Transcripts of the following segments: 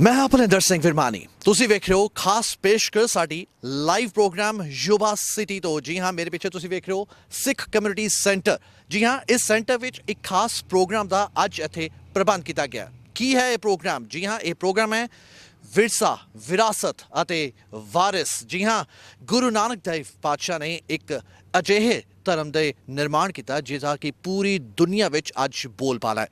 मैं भलिंदर सिंह विरमानी तुसी वेख रहे हो खास पेशकश साडी लाइव प्रोग्राम युबा सिटी तो। जी हाँ, मेरे पीछे तुसी वेख रहे हो सिख कम्यूनिटी सेंटर। जी हाँ, इस सेंटर विच एक खास प्रोग्राम का अज इत्थे प्रबंध किया गया। की है ये प्रोग्राम? जी हाँ, ये प्रोग्राम है विरसा विरासत अते वारिस। जी हाँ, गुरु नानक देव पातशाह ने एक अजिहे धर्म के निर्माण किया जिसका कि पूरी दुनिया विच अज बोलबाला है,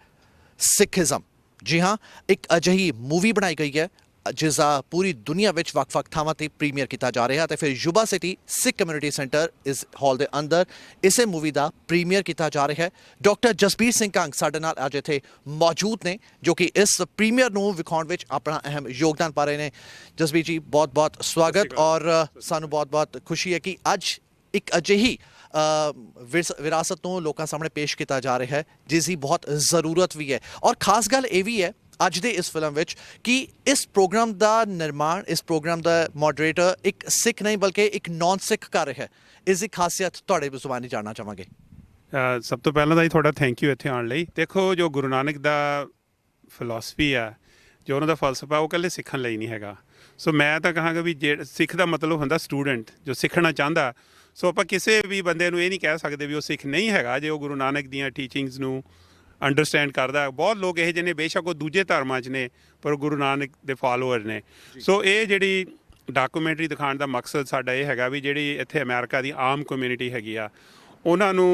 सिखिज्म। जी हाँ, एक अजिही मूवी बनाई गई है जिसका पूरी दुनिया विच वक्-वक् थावां ते प्रीमियर किया जा रहा है। तो फिर युबा सिटी सिख कम्यूनिटी सेंटर इस हॉल के अंदर इसे मूवी का प्रीमियर किया जा रहा है। डॉक्टर जसबीर सिंह कंग साडे नाल अज इत्थे मौजूद ने जो कि इस प्रीमियर नूं विखाउण विच अपना अहम योगदान पा रहे हैं। जसबीर जी, बहुत बहुत स्वागत और सानूं बहुत बहुत खुशी है कि अज एक अजिही विरासत को लोगों सामने पेश किया जा रहा है जिसकी बहुत ज़रूरत भी है। और खास गल ये भी है अज दे इस फिल्म विच कि इस प्रोग्राम का निर्माण, इस प्रोग्राम का मॉडरेटर एक सिख नहीं बल्कि एक नॉन सिख कर रहा है। इसकी खासियत तुहाडे जुबानी जानना चाहांगे। सब तो पहला तो थोड़ा थैंक यू इत्थे आउण लई। देखो, जो गुरु नानक दा फिलोसफी है, जो उन्होंने फलसफा, वो कल्ले सिखण लई नहीं हैगा। सो मैं तो कहांगा भी जे सिख का मतलब हुंदा स्टूडेंट जो सीखना चाहता। सो आप किसी भी बंदे नूं ये नहीं कह सकते भी वो सिख नहीं हैगा जे वो गुरु नानक दियां टीचिंग्स नूं अंडरस्टैंड करदा। बहुत लोग ये जिन्हें बेशक वो दूजे धर्मां च ने पर गुरु नानक दे फॉलोअर ने। सो ये जिहड़ी डॉक्यूमेंटरी दिखाने का मकसद साडा ये हैगा भी जिहड़ी इत्थे अमेरिका दी आम कम्यूनिटी हैगी आ, उन्हां नूं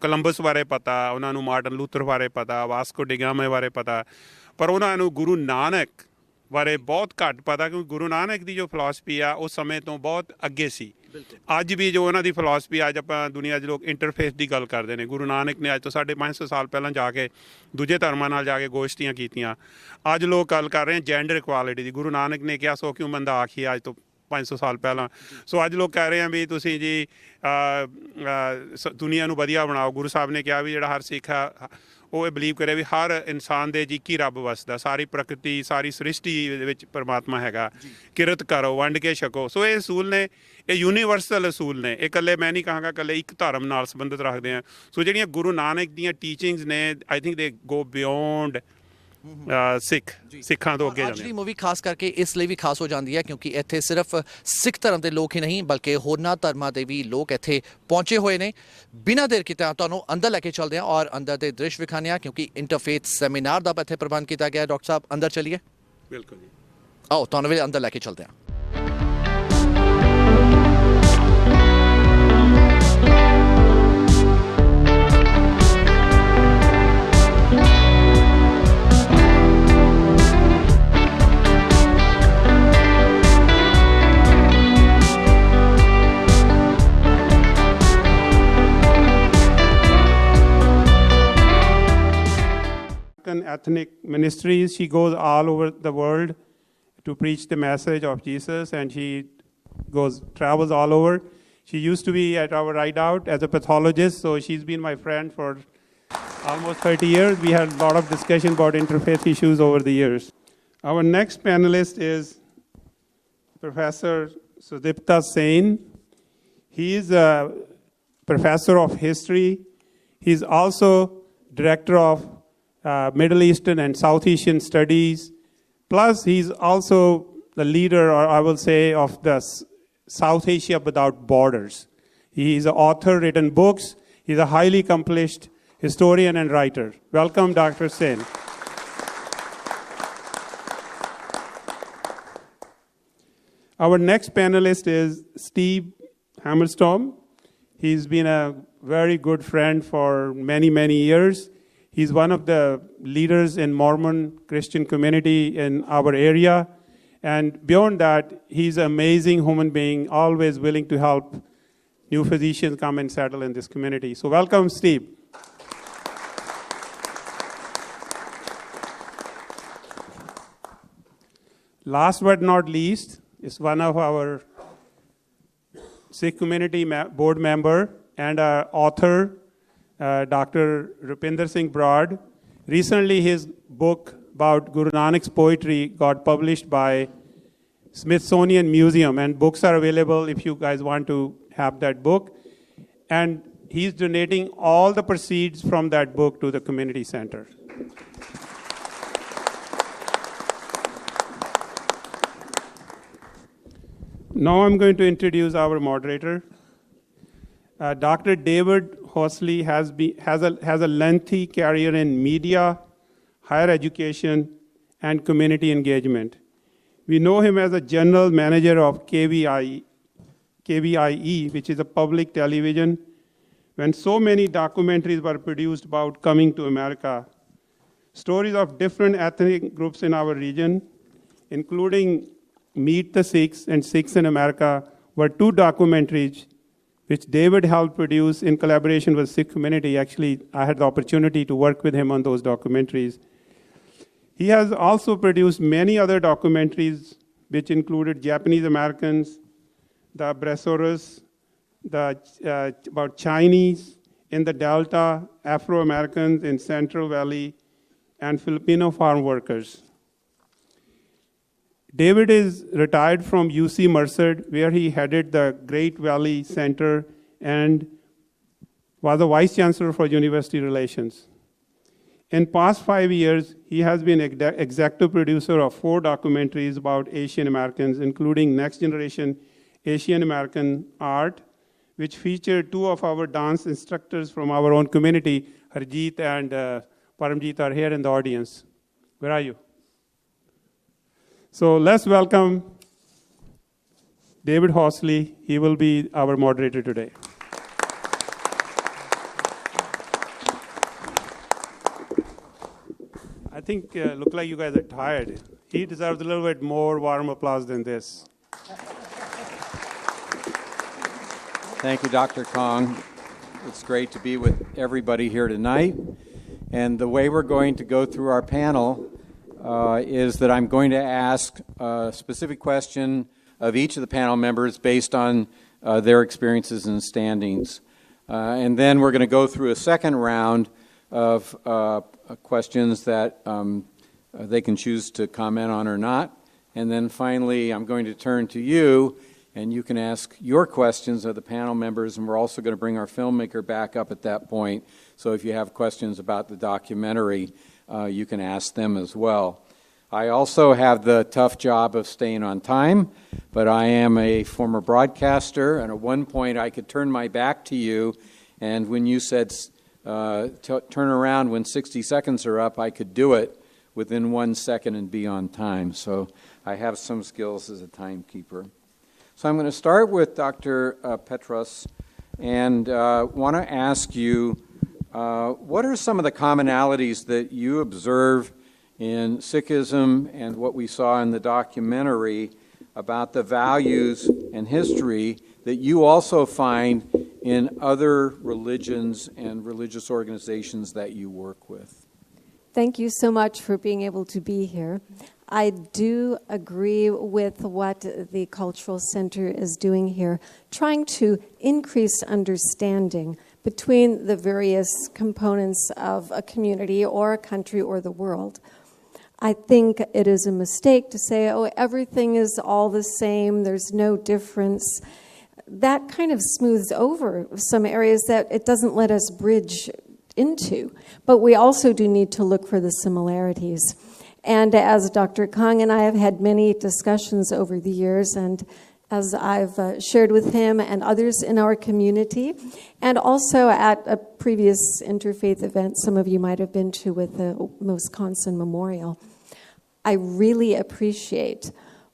कोलंबस बारे पता, उन्हां नूं मार्टिन लूथर बारे पता, वास्को डी गामा बारे पता, पर उन्हां नूं गुरु नानक बारे बहुत घट पता क्योंकि गुरु नानक की जो फिलोसफी आ उस समय तो बहुत अगे सी। अज भी जो उन्होंने फिलोसफी अज आप दुनिया के लोग इंटरफेस की गल करते हैं। गुरु नानक ने अज तो 550 साल पहले जाके दूजे धर्मां नाल जाके गोष्ठियां कीतियां। अज लोग गल कर रहे हैं जेंडर इक्वालिटी की। गुरु नानक ने क्या सो क्यों बंदा आखी अज तो 500 साल पहला। सो अज लोग कह रहे हैं भी तुसीं जी दुनिया नूं वधिया बनाओ। गुरु साहब ने कहा भी जिहड़ा हर सिख है वो बिलीव करे भी हर इंसान दे जी रब वसदा, सारी प्रकृति सारी सृष्टि विच परमात्मा हैगा, किरत करो वंड के छको। सो ये असूल ने, ये यूनीवर्सल असूल ने, ये कल्ले मैं नहीं कहांगा कल्ले एक धर्म नाल संबंधित रखते हैं। सो जिहड़ियां गुरु नानक दियां टीचिंग्स ने I think they go beyond सिखां तो अगे जांदे। मूवी खास करके इसलिए भी खास हो जाती है क्योंकि इत्थे सिर्फ सिख धर्म के लोग ही नहीं बल्कि होरना धर्मां के भी लोग इत्थे पहुंचे हुए ने। बिना देर किते तुहानूं अंदर लैके चलते हैं और अंदर के दृश्य विखाने हैं क्योंकि इंटरफेथ सैमीनार का इत्थे प्रबंध किया गया। डॉक्टर साहब अंदर चलिए। बिल्कुल जी, आओ तुहानूं भी अंदर लैके चलते हैं। ethnic ministries. She goes all over the world to preach the message of Jesus, and she travels all over. She used to be at our hideout as a pathologist, so she's been my friend for almost 30 years. We had a lot of discussion about interfaith issues over the years. Our next panelist is Professor Chardikla Sen. He is a professor of history. He's also director of Middle Eastern and South Asian studies. Plus, he's also the leader, or I will say, of the South Asia Without Borders. He's an author, written books. He's a highly accomplished historian and writer. Welcome, Dr. Sen. Our next panelist is Steve Hamel. He's been a very good friend for many, many years. He's one of the leaders in Mormon Christian community in our area. And beyond that, he's an amazing human being, always willing to help new physicians come and settle in this community. So welcome, Steve. Last but not least is one of our Sikh community board member and author, Dr. Rupinder Singh Broad. Recently, his book about Guru Nanak's poetry got published by Smithsonian Museum, and books are available if you guys want to have that book. And he's donating all the proceeds from that book to the community center. Now I'm going to introduce our moderator. Dr. David Horsley has a lengthy career in media, higher education, and community engagement. We know him as a general manager of KVIE, which is a public television. When so many documentaries were produced about coming to America, stories of different ethnic groups in our region, including Meet the Sikhs and Sikhs in America, were two documentaries which David helped produce in collaboration with Sikh community. Actually, I had the opportunity to work with him on those documentaries. He has also produced many other documentaries, which included Japanese Americans, the Bressoros, about Chinese in the Delta, Afro-Americans in Central Valley, and Filipino farm workers. David is retired from UC Merced, where he headed the Great Valley Center and was a vice chancellor for university relations. In past 5 years, he has been executive producer of 4 documentaries about Asian Americans, including Next Generation Asian American Art, which featured 2 of our dance instructors from our own community. Harjeet and Paramjeet are here in the audience. Where are you? So let's welcome David Horsley. He will be our moderator today. I think look like you guys are tired. He deserves a little bit more warm applause than this. Thank you, Dr. Kong. It's great to be with everybody here tonight. And the way we're going to go through our panel is that I'm going to ask a specific question of each of the panel members based on their experiences and standings. And then we're going to go through a second round of questions that they can choose to comment on or not. And then finally, I'm going to turn to you, and you can ask your questions of the panel members, and we're also going to bring our filmmaker back up at that point. So if you have questions about the documentary, you can ask them as well. I also have the tough job of staying on time, but I am a former broadcaster, and at one point I could turn my back to you, and when you said turn around when 60 seconds are up, I could do it within 1 second and be on time. So I have some skills as a timekeeper. So I'm going to start with Dr. Petros and want to ask you, what are some of the commonalities that you observe in Sikhism and what we saw in the documentary about the values and history that you also find in other religions and religious organizations that you work with? Thank you so much for being able to be here. I do agree with what the Cultural Center is doing here, trying to increase understanding between the various components of a community or a country or the world. I think it is a mistake to say, oh, everything is all the same, there's no difference. That kind of smooths over some areas that it doesn't let us bridge into. But we also do need to look for the similarities. And as Dr. Kong and I have had many discussions over the years, and as I've shared with him and others in our community, and also at a previous interfaith event some of you might have been to with the Wisconsin Memorial, I really appreciate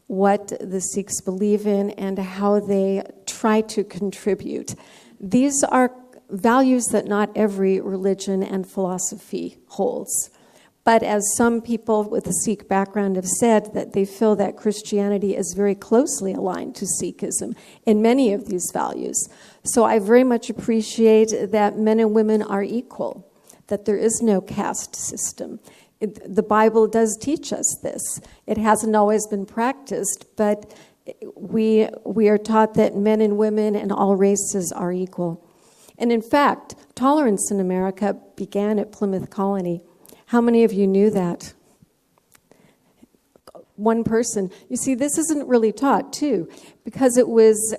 what the Sikhs believe in and how they try to contribute. These are values that not every religion and philosophy holds. But as some people with a Sikh background have said, that they feel that Christianity is very closely aligned to Sikhism in many of these values. So I very much appreciate that men and women are equal, that there is no caste system. The Bible does teach us this. It hasn't always been practiced, but we are taught that men and women and all races are equal. And in fact, tolerance in America began at Plymouth Colony. How many of you knew that? One person. You see, this isn't really taught, too, because it was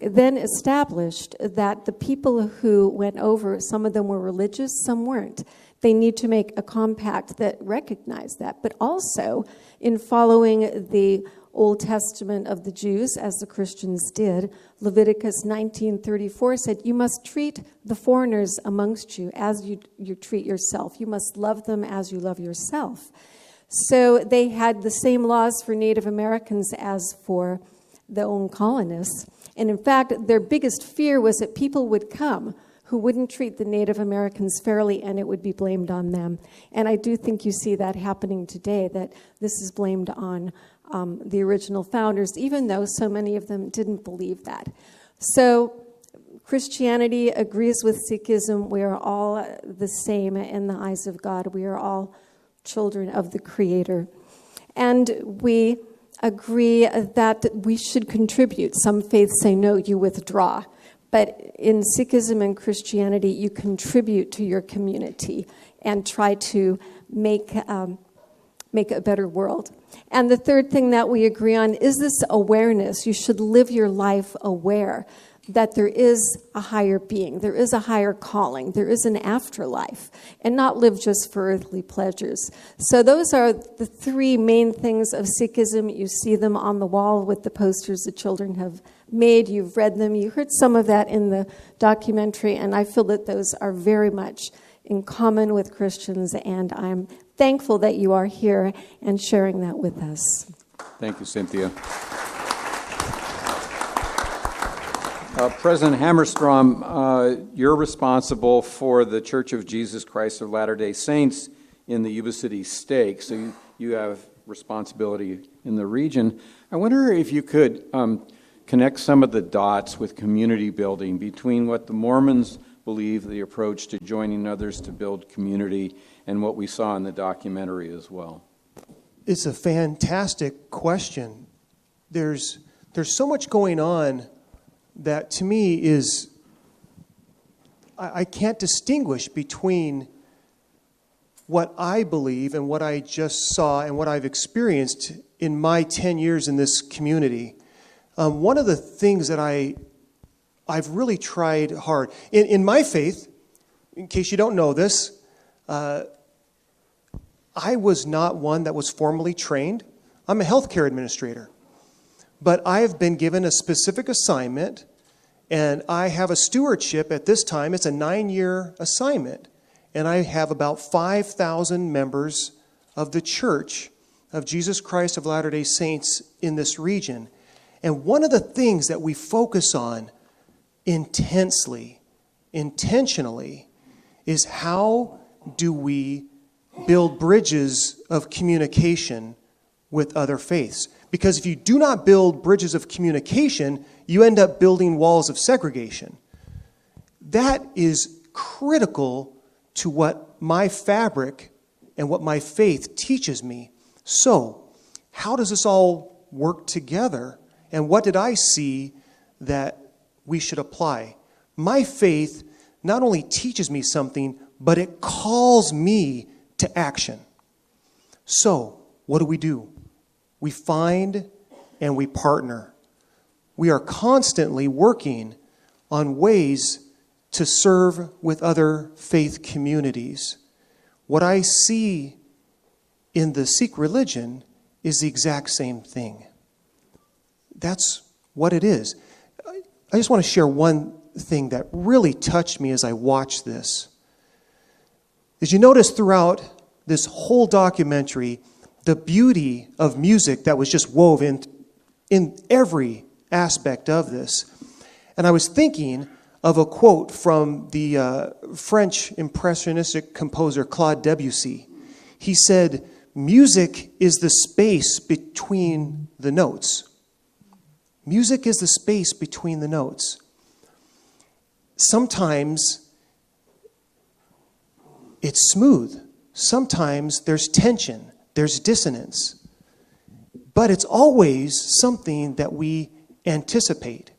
then established that the people who went over, some of them were religious, some weren't. They need to make a compact that recognized that, but also in following the Old Testament of the Jews, as the Christians did. Leviticus 19:34 said, you must treat the foreigners amongst you as you treat yourself. You must love them as you love yourself. So they had the same laws for Native Americans as for the own colonists. And in fact, their biggest fear was that people would come who wouldn't treat the Native Americans fairly, and it would be blamed on them. And I do think you see that happening today, that this is blamed on the original founders, even though so many of them didn't believe that. So Christianity agrees with Sikhism. We are all the same in the eyes of God. We are all children of the Creator. And we agree that we should contribute. Some faiths say, no, you withdraw. But in Sikhism and Christianity, you contribute to your community and try to make a better world. And the third thing that we agree on is this awareness. You should live your life aware that there is a higher being, there is a higher calling, there is an afterlife, and not live just for earthly pleasures. So those are the three main things of Sikhism. You see them on the wall with the posters the children have made. You've read them. You heard some of that in the documentary, and I feel that those are very much in common with Christians, and I'm thankful that you are here and sharing that with us. Thank you, Cynthia. President Hammerstrom, you're responsible for the Church of Jesus Christ of Latter-day Saints in the Yuba City stake, so you have responsibility in the region. I wonder if you could connect some of the dots with community building between what the Mormons believe, the approach to joining others to build community, and what we saw in the documentary as well. It's a fantastic question. There's so much going on that to me is, I can't distinguish between what I believe and what I just saw and what I've experienced in my 10 years in this community. One of the things that I've really tried hard, in my faith, in case you don't know this, I was not one that was formally trained. I'm a healthcare administrator. But I have been given a specific assignment, and I have a stewardship at this time. It's a 9-year assignment, and I have about 5,000 members of the Church of Jesus Christ of Latter-day Saints in this region. And one of the things that we focus on intensely, intentionally, is how do we build bridges of communication with other faiths? Because if you do not build bridges of communication, you end up building walls of segregation. That is critical to what my fabric and what my faith teaches me. So, how does this all work together? And what did I see that we should apply? My faith not only teaches me something, but it calls me to action. So, what do? We find and we partner. We are constantly working on ways to serve with other faith communities. What I see in the Sikh religion is the exact same thing. That's what it is. I just want to share one thing that really touched me as I watched this. As you notice throughout this whole documentary, the beauty of music that was just woven in every aspect of this. And I was thinking of a quote from the French impressionistic composer Claude Debussy. He said, "Music is the space between the notes." Music is the space between the notes. Sometimes it's smooth. Sometimes there's tension. There's dissonance. But it's always something that we anticipate.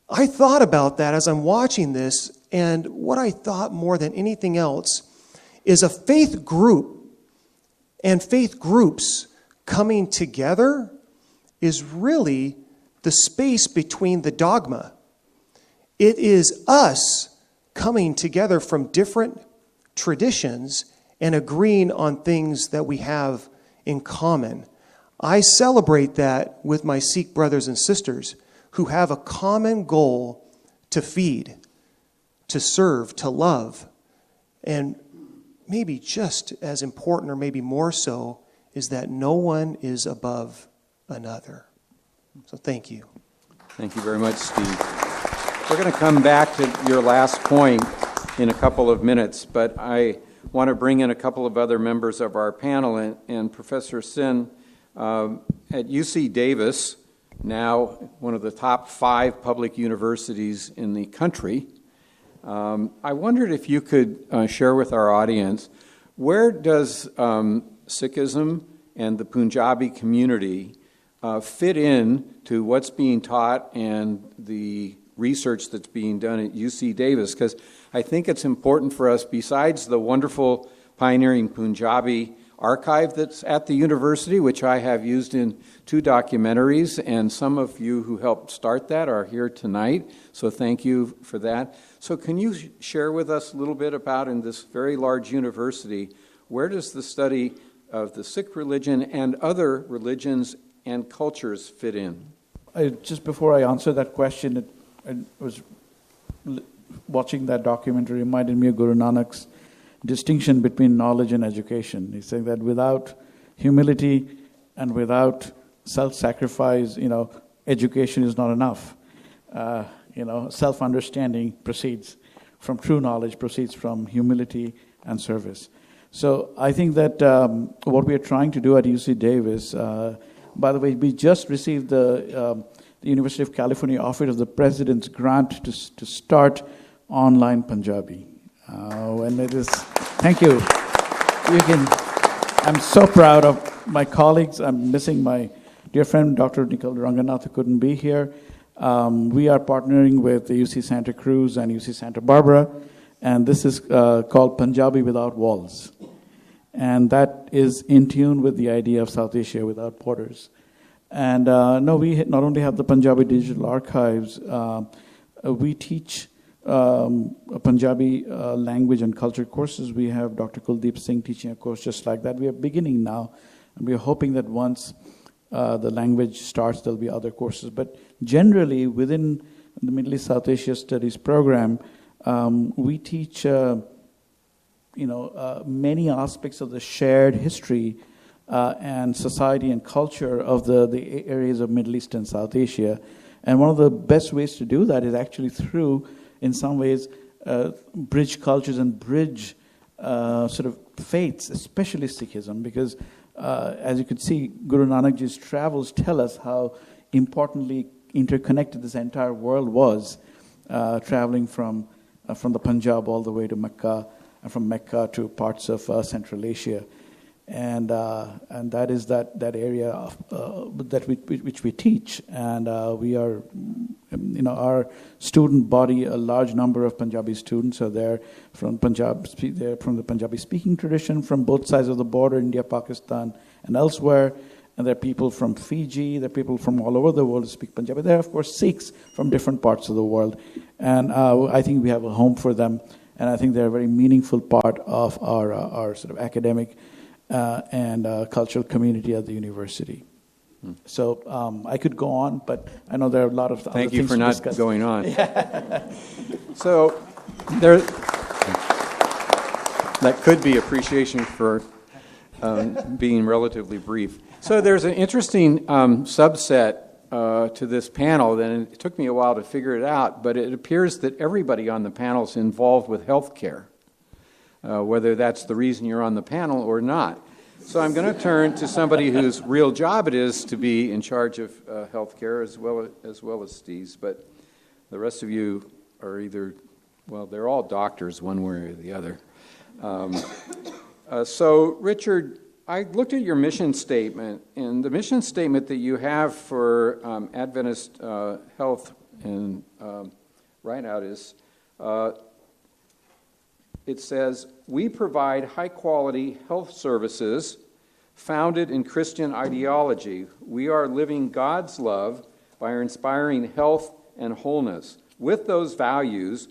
I thought about that as I'm watching this, and what I thought more than anything else is a faith group and faith groups coming together is really the space between the dogma. It is us coming together from different traditions and agreeing on things that we have in common. I celebrate that with my Sikh brothers and sisters who have a common goal to feed, to serve, to love. And maybe just as important, or maybe more so, is that no one is above another. So thank you. Thank you very much, Steve. We're going to come back to your last point in a couple of minutes, but I want to bring in a couple of other members of our panel, and Professor Sin at UC Davis, now one of the top 5 public universities in the country. I wondered if you could share with our audience, where does Sikhism and the Punjabi community fit in to what's being taught and the research that's being done at UC Davis? Because I think it's important for us, besides the wonderful pioneering Punjabi archive that's at the university, which I have used in 2 documentaries, and some of you who helped start that are here tonight, so thank you for that. So can you share with us a little bit about, in this very large university, where does the study of the Sikh religion and other religions and cultures fit in? Just before I answer that question, I was watching that documentary, reminded me of Guru Nanak's distinction between knowledge and education. He's saying that without humility and without self-sacrifice, education is not enough. Self-understanding proceeds from true knowledge, proceeds from humility and service. So I think that what we are trying to do at UC Davis, by the way, we just received the University of California Office of the President's grant to start online Punjabi. And it is, thank you. I'm so proud of my colleagues. I'm missing my dear friend, Dr. Nikal Ranganath, who couldn't be here. We are partnering with the UC Santa Cruz and UC Santa Barbara, and this is called Punjabi Without Walls. And that is in tune with the idea of South Asia without borders. And we not only have the Punjabi Digital Archives, we teach Punjabi language and culture courses. We have Dr. Kuldeep Singh teaching a course just like that. We are beginning now, and we are hoping that once the language starts, there'll be other courses. But generally, within the Middle East South Asia Studies program, we teach many aspects of the shared history and society and culture of the areas of Middle East and South Asia. And one of the best ways to do that is actually through, in some ways, bridge cultures and bridge sort of faiths, especially Sikhism, because as you could see, Guru Nanak Ji's travels tell us how importantly interconnected this entire world was, traveling from the Punjab all the way to Mecca, and from Mecca to parts of Central Asia. And that is that area of, which we teach, and we are, our student body, a large number of Punjabi students are there from Punjab. They're from the Punjabi speaking tradition, from both sides of the border, India, Pakistan, and elsewhere. And there are people from Fiji. There are people from all over the world who speak Punjabi. There are, of course, Sikhs from different parts of the world, and I think we have a home for them. And I think they're a very meaningful part of our sort of academic and cultural community at the university. So I could go on, but I know there are a lot of other things to discuss. Thank you for not going on. So there, that could be appreciation for being relatively brief. So there's an interesting subset to this panel, and it took me a while to figure it out, but it appears that everybody on the panel is involved with healthcare, whether that's the reason you're on the panel or not. So I'm going to turn to somebody whose real job it is to be in charge of healthcare, as well as Steve's, but the rest of you are either, well, they're all doctors one way or the other. So Richard, I looked at your mission statement, and the mission statement that you have for Adventist Health and Right Out is, it says, we provide high-quality health services founded in Christian ideology. We are living God's love by inspiring health and wholeness. With those values,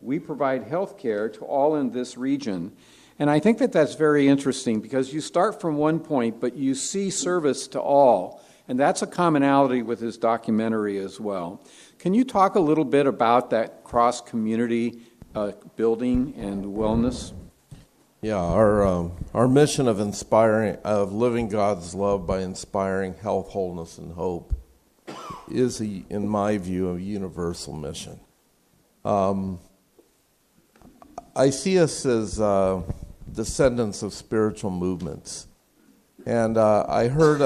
we provide health care to all in this region. And I think that that's very interesting because you start from one point, but you see service to all. And that's a commonality with his documentary as well. Can you talk a little bit about that cross-community building and wellness? Yeah, our mission of living God's love by inspiring health, wholeness, and hope is, in my view, a universal mission. I see us as descendants of spiritual movements, and I heard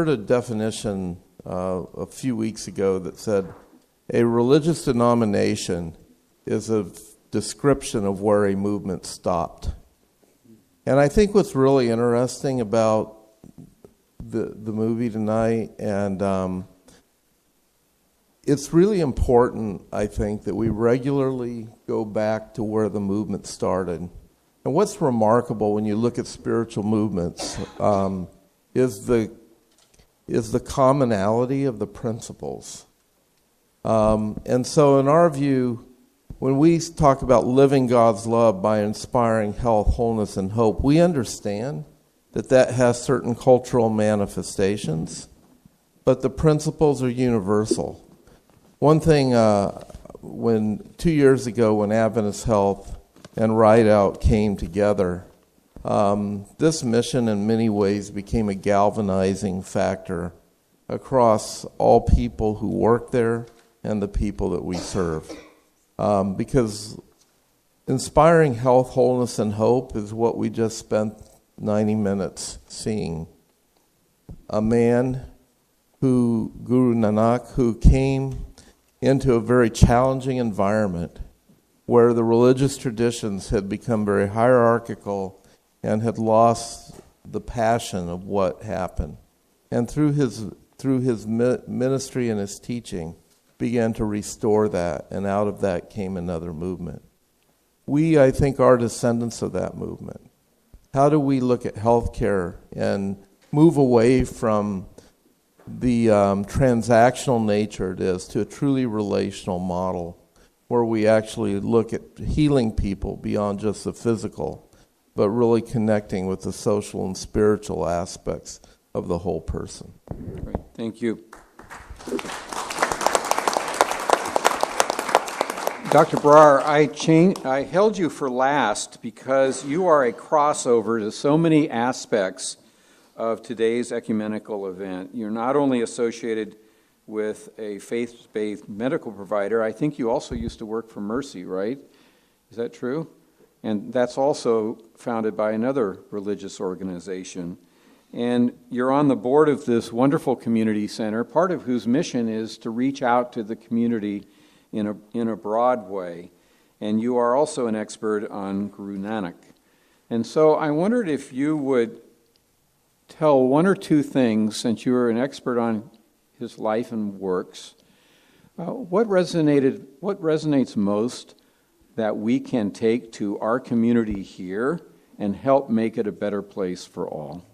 a definition a few weeks ago that said a religious denomination is a description of where a movement stopped. And I think what's really interesting about the movie tonight, and it's really important, I think, that we regularly go back to where the movement started. And what's remarkable when you look at spiritual movements is the commonality of the principles. And so in our view, when we talk about living God's love by inspiring health, wholeness, and hope, we understand that has certain cultural manifestations, but the principles are universal. One thing, 2 years ago when Adventist Health and Ride Out came together, this mission in many ways became a galvanizing factor across all people who work there and the people that we serve. Because inspiring health, wholeness, and hope is what we just spent 90 minutes seeing. A man Guru Nanak, who came into a very challenging environment where the religious traditions had become very hierarchical and had lost the passion of what happened. And through his ministry and his teaching, began to restore that, and out of that came another movement. We, I think, are descendants of that movement. How do we look at healthcare and move away from the transactional nature it is to a truly relational model where we actually look at healing people beyond just the physical, but really connecting with the social and spiritual aspects of the whole person? Great. Thank you. Dr. Brar, I held you for last because you are a crossover to so many aspects of today's ecumenical event. You're not only associated with a faith-based medical provider, I think you also used to work for Mercy, right? Is that true? And that's also founded by another religious organization. And you're on the board of this wonderful community center, part of whose mission is to reach out to the community in a broad way. And you are also an expert on Guru Nanak. And so I wondered if you would tell one or two things, since you are an expert on his life and works, what resonates most that we can take to our community here and help make it a better place for all?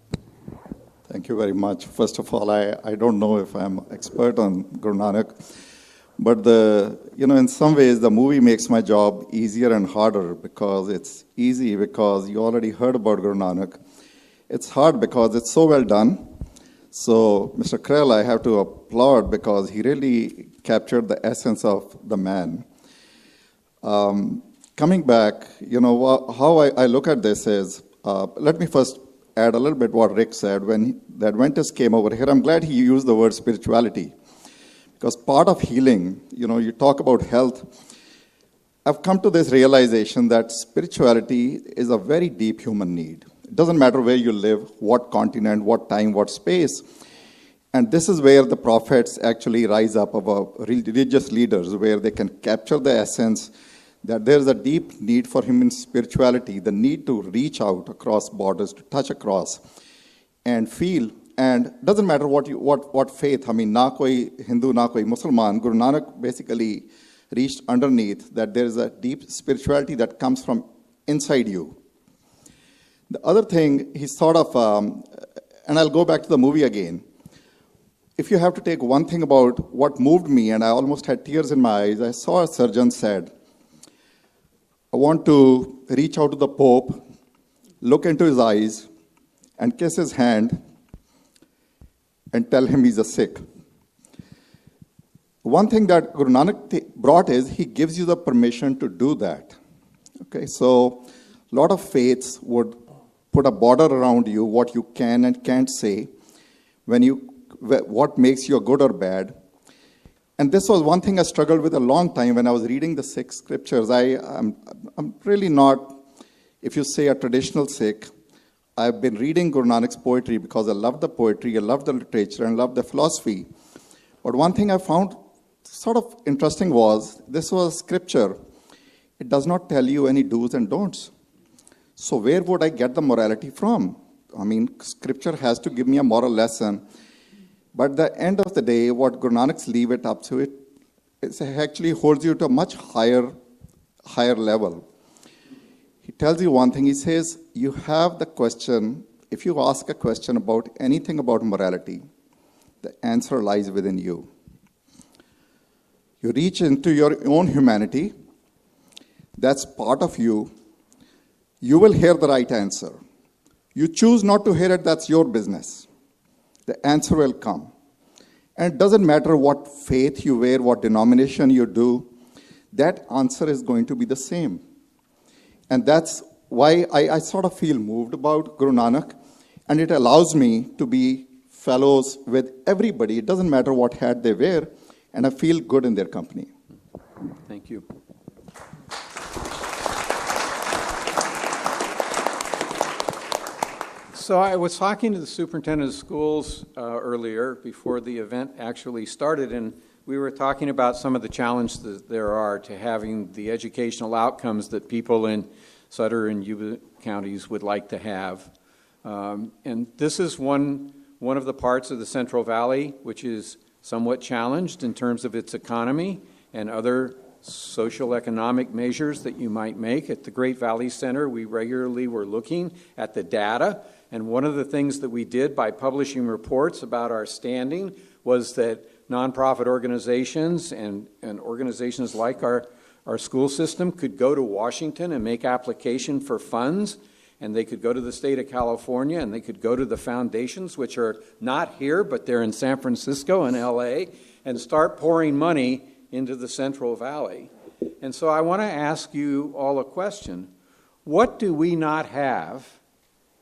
Thank you very much. First of all, I don't know if I'm expert on Guru Nanak, but in some ways the movie makes my job easier and harder because it's easy because you already heard about Guru Nanak. It's hard because it's so well done. So, Mr. Krell, I have to applaud because he really captured the essence of the man. Coming back, how I look at this is, let me first add a little bit what Rick said. When the Adventists came over here, I'm glad he used the word spirituality. Because part of healing, you talk about health, I've come to this realization that spirituality is a very deep human need. It doesn't matter where you live, what continent, what time, what space. And this is where the prophets actually rise up about religious leaders, where they can capture the essence that there's a deep need for human spirituality, the need to reach out across borders, to touch across and feel. And it doesn't matter what faith, na koi Hindu, na koi Musliman, Guru Nanak basically reached underneath that there is a deep spirituality that comes from inside you. The other thing, he sort of, and I'll go back to the movie again. If you have to take one thing about what moved me, and I almost had tears in my eyes, I saw a surgeon said, I want to reach out to the Pope, look into his eyes, and kiss his hand and tell him he's a Sikh. One thing that Guru Nanak brought is he gives you the permission to do that. Okay, so a lot of faiths would put a border around you, what you can and can't say, what makes you good or bad. And this was one thing I struggled with a long time when I was reading the Sikh scriptures. I'm really not, if you say a traditional Sikh. I've been reading Guru Nanak's poetry because I love the poetry, I love the literature, and love the philosophy. But one thing I found sort of interesting was, this was scripture. It does not tell you any do's and don'ts. So where would I get the morality from? I mean, scripture has to give me a moral lesson. But at the end of the day, what Guru Nanak's leave it up to, it actually holds you to a much higher level. He tells you one thing. He says, you have the question, if you ask a question about anything about morality, the answer lies within you. You reach into your own humanity, that's part of you. You will hear the right answer. You choose not to hear it, that's your business. The answer will come. And it doesn't matter what faith you wear, what denomination you do, that answer is going to be the same. And that's why I sort of feel moved about Guru Nanak, and it allows me to be fellows with everybody. It doesn't matter what hat they wear, and I feel good in their company. Thank you. So I was talking to the superintendent of schools earlier before the event actually started, and we were talking about some of the challenges that there are to having the educational outcomes that people in Sutter and Yuba counties would like to have. And this is one of the parts of the Central Valley which is somewhat challenged in terms of its economy and other social economic measures that you might make. At the Great Valley Center, we regularly were looking at the data, and one of the things that we did by publishing reports about our standing was that nonprofit organizations and organizations like our school system could go to Washington and make application for funds, and they could go to the state of California, and they could go to the foundations, which are not here, but they're in San Francisco and LA, and start pouring money into the Central Valley. And so I want to ask you all a question. What do we not have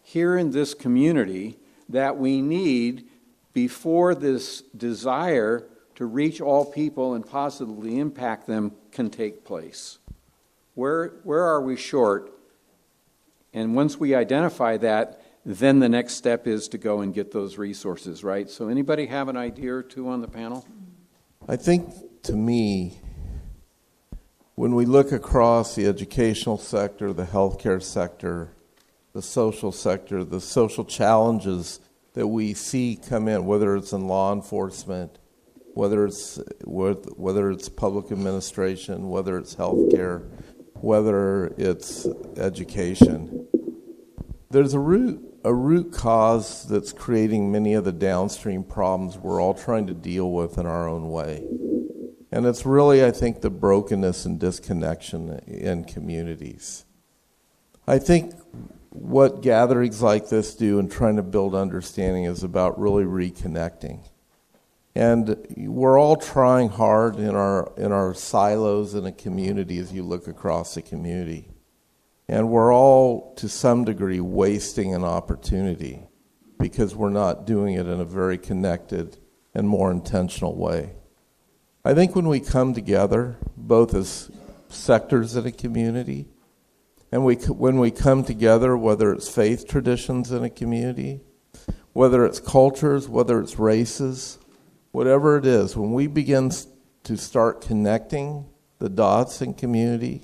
here in this community that we need before this desire to reach all people and positively impact them can take place? Where are we short? And once we identify that, then the next step is to go and get those resources, right? So anybody have an idea or two on the panel? I think, to me, when we look across the educational sector, the healthcare sector, the social challenges that we see come in, whether it's in law enforcement, whether it's public administration, whether it's healthcare, whether it's education, there's a root cause that's creating many of the downstream problems we're all trying to deal with in our own way. And it's really, I think, the brokenness and disconnection in communities. I think what gatherings like this do in trying to build understanding is about really reconnecting. And we're all trying hard in our silos in a community as you look across the community. And we're all, to some degree, wasting an opportunity because we're not doing it in a very connected and more intentional way. I think when we come together, both as sectors in a community, and when we come together, whether it's faith traditions in a community, whether it's cultures, whether it's races, whatever it is, when we begin to start connecting the dots in community,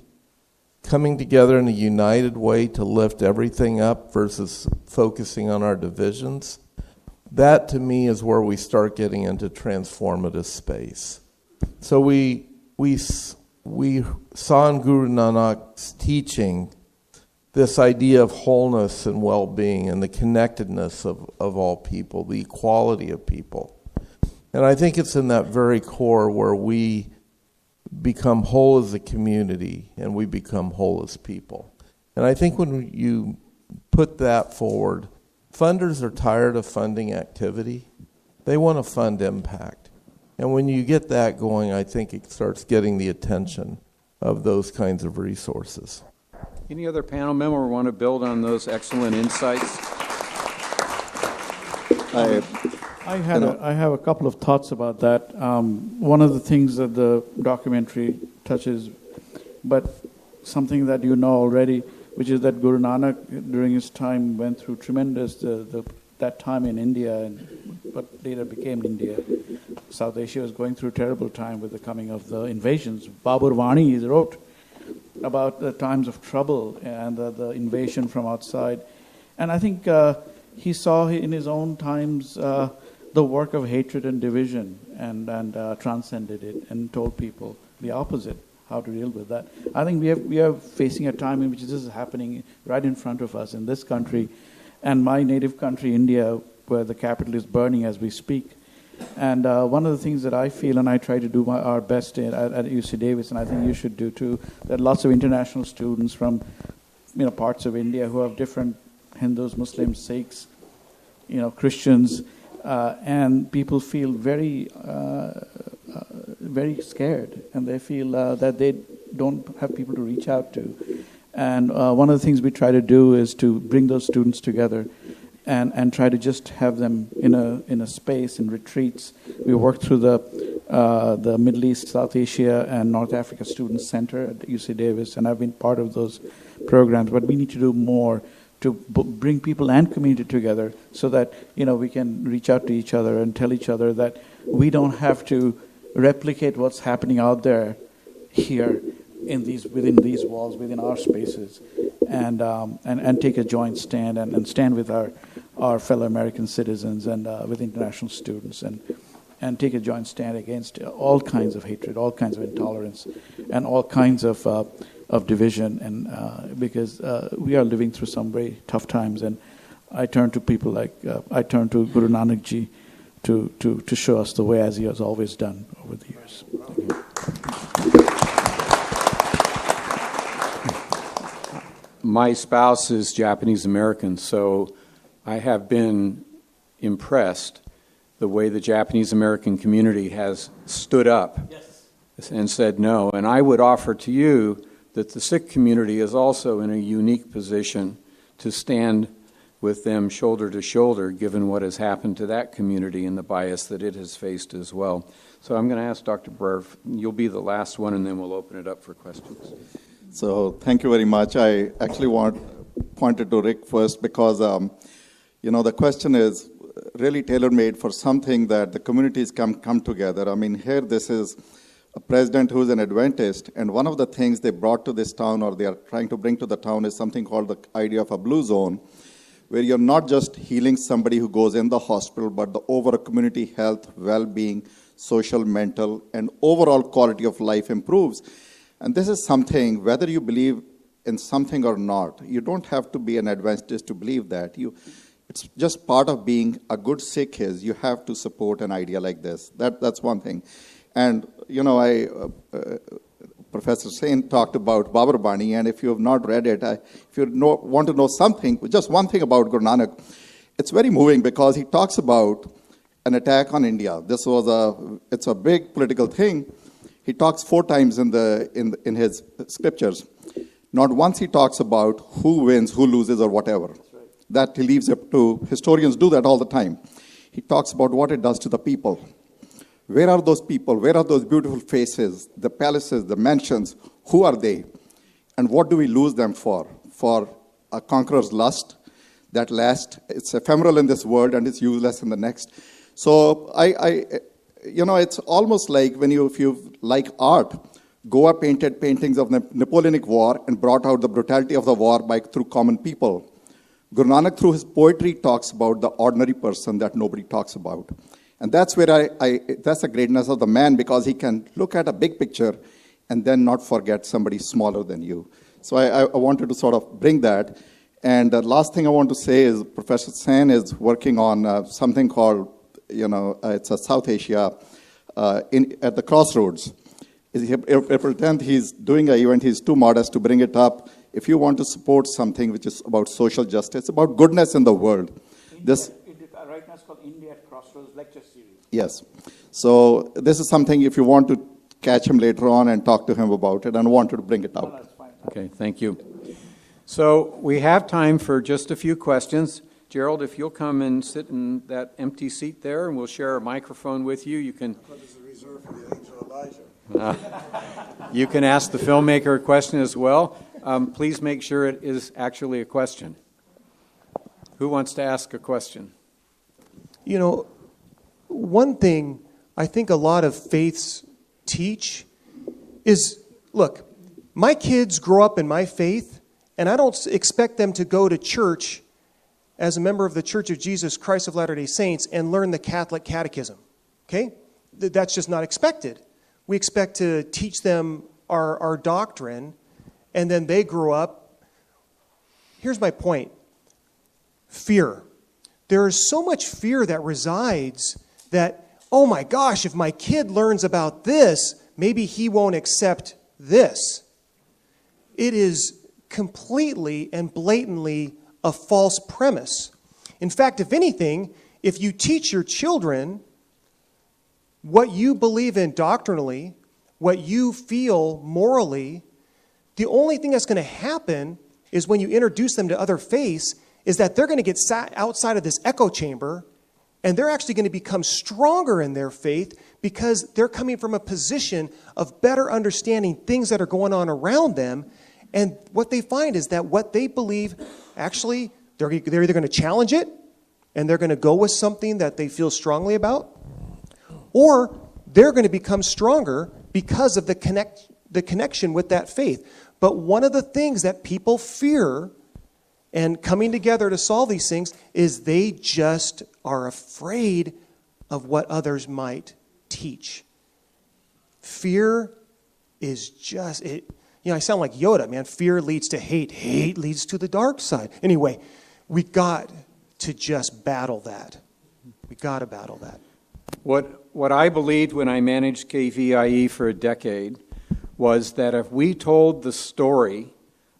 coming together in a united way to lift everything up versus focusing on our divisions, that to me is where we start getting into transformative space. So we saw in Guru Nanak's teaching this idea of wholeness and well-being and the connectedness of all people, the equality of people. And I think it's in that very core where we become whole as a community and we become whole as people. And I think when you put that forward, funders are tired of funding activity. They want to fund impact. And when you get that going, I think it starts getting the attention of those kinds of resources. Any other panel member want to build on those excellent insights? I have a couple of thoughts about that. One of the things that the documentary touches, but something that you know already, which is that Guru Nanak during his time went through tremendous, that time in India, and what later became India. South Asia was going through a terrible time with the coming of the invasions. Babur Vani, he wrote about the times of trouble and the invasion from outside. And I think he saw in his own times the work of hatred and division and transcended it and told people the opposite, how to deal with that. I think we are facing a time in which this is happening right in front of us in this country and my native country, India, where the capital is burning as we speak. And one of the things that I feel, and I try to do our best at UC Davis, and I think you should do too, that lots of international students from parts of India who have different Hindus, Muslims, Sikhs, Christians, and people feel very, very scared, and they feel that they don't have people to reach out to. And one of the things we try to do is to bring those students together and try to just have them in a space, in retreats. We work through the Middle East, South Asia, and North Africa Student Center at UC Davis, and I've been part of those programs. But we need to do more to bring people and community together so that we can reach out to each other and tell each other that we don't have to replicate what's happening out there here within these walls, within our spaces, and take a joint stand and stand with our fellow American citizens and with international students and take a joint stand against all kinds of hatred, all kinds of intolerance, and all kinds of division. And because we are living through some very tough times, and I turn to people like I turn to Guru Nanak Ji to show us the way, as he has always done over the years. My spouse is Japanese American, so I have been impressed the way the Japanese American community has stood up and said no. And I would offer to you that the Sikh community is also in a unique position to stand with them shoulder to shoulder, given what has happened to that community and the bias that it has faced as well. So I'm going to ask Dr. Brer, you'll be the last one, and then we'll open it up for questions. So thank you very much. I actually pointed to Rick first because, the question is really tailor-made for something that the communities come together. I mean, here this is a president who's an Adventist, and one of the things they brought to this town, or they are trying to bring to the town, is something called the idea of a blue zone, where you're not just healing somebody who goes in the hospital, but the overall community health, well-being, social, mental, and overall quality of life improves. And this is something, whether you believe in something or not, you don't have to be an Adventist to believe that. It's just part of being a good Sikh is you have to support an idea like this. That's one thing. And, Professor Sen talked about Babur Bani, and if you have not read it, if you want to know something, just one thing about Guru Nanak, it's very moving because he talks about an attack on India. It's a big political thing. He talks 4 times in his scriptures. Not once he talks about who wins, who loses, or whatever. Right. That he leaves up to historians. Do that all the time. He talks about what it does to the people. Where are those people? Where are those beautiful faces, the palaces, the mansions? Who are they? And what do we lose them for? For a conqueror's lust that lasts. It's ephemeral in this world and it's useless in the next. So it's almost like if you like art, Goa painted paintings of the Napoleonic War and brought out the brutality of the war through common people. Guru Nanak, through his poetry, talks about the ordinary person that nobody talks about. And that's where that's the greatness of the man, because he can look at a big picture and then not forget somebody smaller than you. So I wanted to sort of bring that. And the last thing I want to say is Professor Sen is working on something called, it's a South Asia at the crossroads. April 10th, he's doing an event. He's too modest to bring it up. if you want to support something which is about social justice, about goodness in the world, right now it's called India at Crossroads Lecture Series. Yes. So this is something, if you want to catch him later on and talk to him about it, and wanted to bring it out. No, that's fine. Okay, thank you. So we have time for just a few questions. Gerald, if you'll come and sit in that empty seat there, and we'll share a microphone with you. You can. You can ask the filmmaker a question as well. Please make sure it is actually a question. Who wants to ask a question? You know, one thing I think a lot of faiths teach is, look, my kids grow up in my faith, and I don't expect them to go to church as a member of the Church of Jesus Christ of Latter-day Saints and learn the Catholic catechism, okay? That's just not expected. We expect to teach them our doctrine, and then they grow up. Here's my point. Fear. There is so much fear that resides that, oh my gosh, if my kid learns about this, maybe he won't accept this. It is completely and blatantly a false premise. In fact, if anything, if you teach your children what you believe in doctrinally, what you feel morally, the only thing that's going to happen is when you introduce them to other faiths is that they're going to get sat outside of this echo chamber, and they're actually going to become stronger in their faith because they're coming from a position of better understanding things that are going on around them. And what they find is that what they believe, actually, they're either going to challenge it, and they're going to go with something that they feel strongly about, or they're going to become stronger because of the connection with that faith. But one of the things that people fear and coming together to solve these things is they just are afraid of what others might teach. Fear is just, you know, I sound like Yoda, man. Fear leads to hate. Hate leads to the dark side. Anyway, we got to just battle that. We got to battle that. What I believed when I managed KVIE for a decade was that if we told the story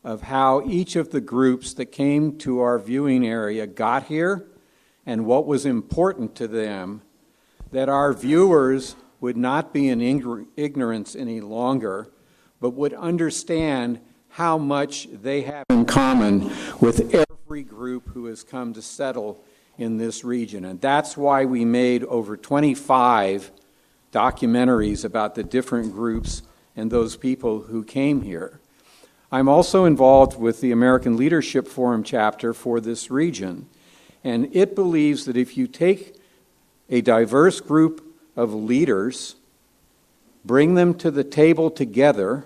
of how each of the groups that came to our viewing area got here and what was important to them, that our viewers would not be in ignorance any longer, but would understand how much they have in common with every group who has come to settle in this region. And that's why we made over 25 documentaries about the different groups and those people who came here. I'm also involved with the American Leadership Forum chapter for this region, and it believes that if you take a diverse group of leaders, bring them to the table together,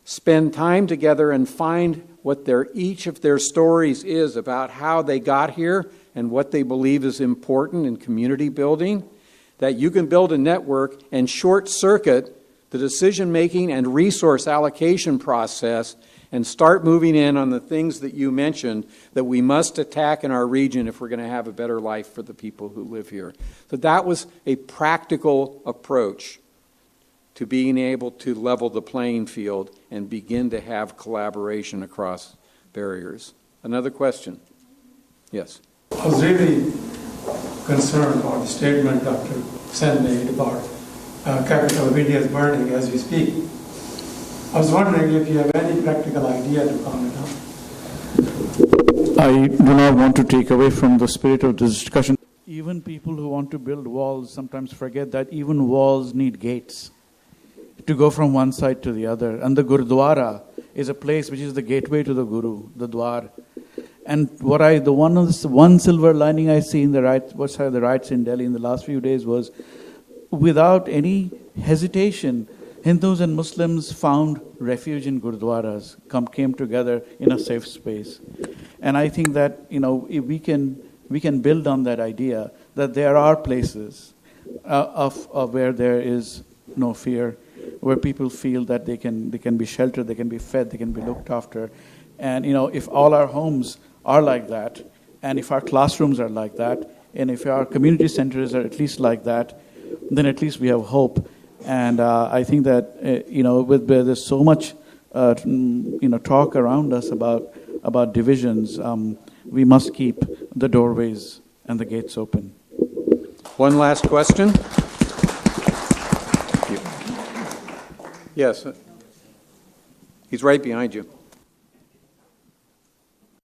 spend time together and find what each of their stories is about how they got here and what they believe is important in community building, that you can build a network and short-circuit the decision-making and resource allocation process and start moving in on the things that you mentioned that we must attack in our region if we're going to have a better life for the people who live here. So that was a practical approach to being able to level the playing field and begin to have collaboration across barriers. Another question? Yes. I was really concerned about the statement Dr. Sen made about capital of India is burning as we speak. I was wondering if you have any practical idea to comment on. I do not want to take away from the spirit of this discussion. Even people who want to build walls sometimes forget that even walls need gates to go from one side to the other. And the Gurdwara is a place which is the gateway to the Guru, the Dwar. And one silver lining I see in the riots in Delhi in the last few days was, without any hesitation, Hindus and Muslims found refuge in Gurdwaras, came together in a safe space. And I think that, if we can build on that idea that there are places of where there is no fear, where people feel that they can be sheltered, they can be fed, they can be looked after. And if all our homes are like that, and if our classrooms are like that, and if our community centers are at least like that, then at least we have hope. And I think that, there's so much talk around us about divisions. We must keep the doorways and the gates open. One last question. Yes. He's right behind you.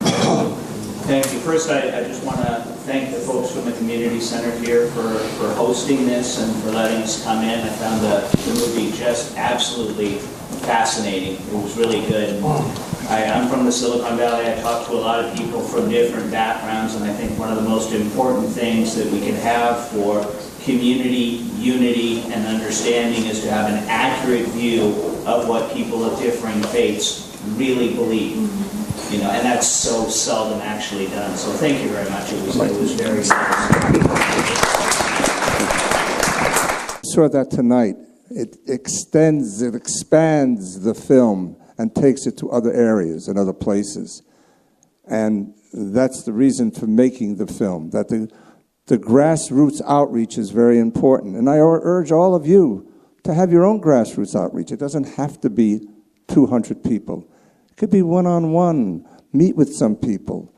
Thank you. First, I just want to thank the folks from the community center here for hosting this and for letting us come in. I found the movie just absolutely fascinating. It was really good. I'm from the Silicon Valley. I talk to a lot of people from different backgrounds, and I think one of the most important things that we can have for community unity and understanding is to have an accurate view of what people of differing faiths really believe. And that's so seldom actually done. So thank you very much. It was very nice. Saw that tonight. It expands the film and takes it to other areas and other places. And that's the reason for making the film, that the grassroots outreach is very important. And I urge all of you to have your own grassroots outreach. It doesn't have to be 200 people. It could be one-on-one. Meet with some people.